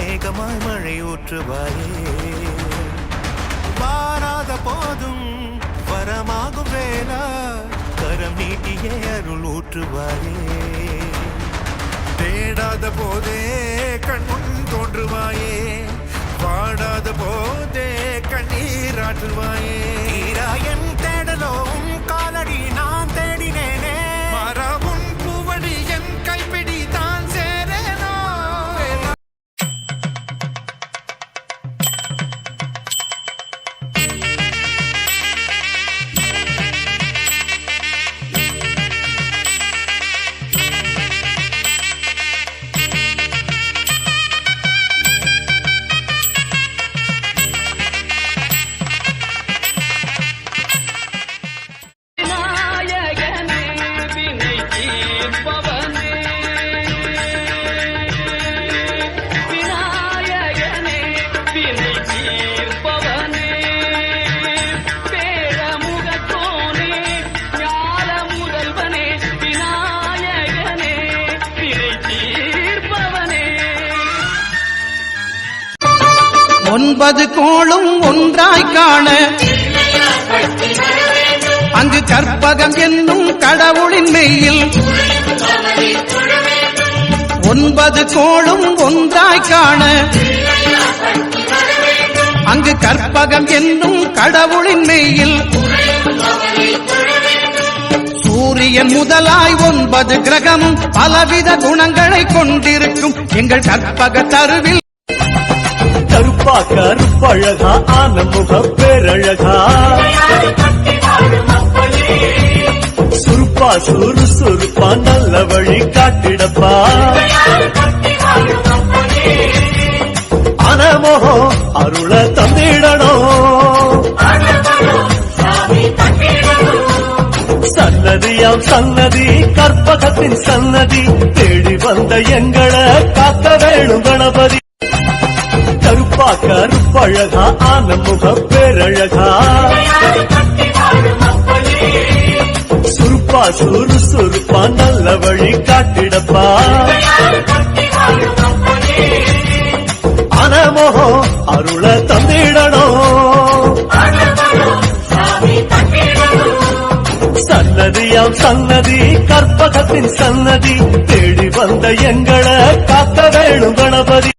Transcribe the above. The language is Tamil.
மேகமாய் மழை ஊற்றுவாயே வாராத போதும் வரமாகும் வேளா கரம் நீட்டியே அருள் ஊற்றுவாயே தேடாத போதே கண்முன் தோன்றுவாயே வாடாத போதே கண்ணீராற்றுவாயே என் தேடலும் காலடி நான் தேடினேனே மரபும் பூவடி என் கைப்பிடி தான் சேரேனோ ஒன்பது கோளும் ஒன்றாய் காண அங்கு கற்பகம் என்னும் கடவுளின் மெய்யில் ஒன்பது கோளும் ஒன்றாய் காண அங்கு கற்பகம் என்னும் கடவுளின் மெய்யில் சூரியன் முதலாய் 9 கிரகமும் பலவித குணங்களை கொண்டிருக்கும் எங்கள் கற்பக தருவில் கருப்பா கருப்பழகா ஆனமுக பேரழகா சுருப்பா சுறுசுறுப்பா நல்ல வழி காட்டிடப்பா அனமோகோ அருள தந்திடணும் சன்னதியாம் சன்னதி கற்பகத்தின் சன்னதி தேடி வந்த எங்களை காக்க வேணும் கணபதி கருப்பா கருப்பழகா ஆனமுக பேரழகா சுருப்பா சுறுசுறுப்பா நல்ல வழி காட்டிடப்பா அனமோகோ அருள தந்திடணும் சன்னதியாம் சன்னதி கற்பகத்தின் சன்னதி தேடி வந்த எங்களை காக்க வேணும் கணபதி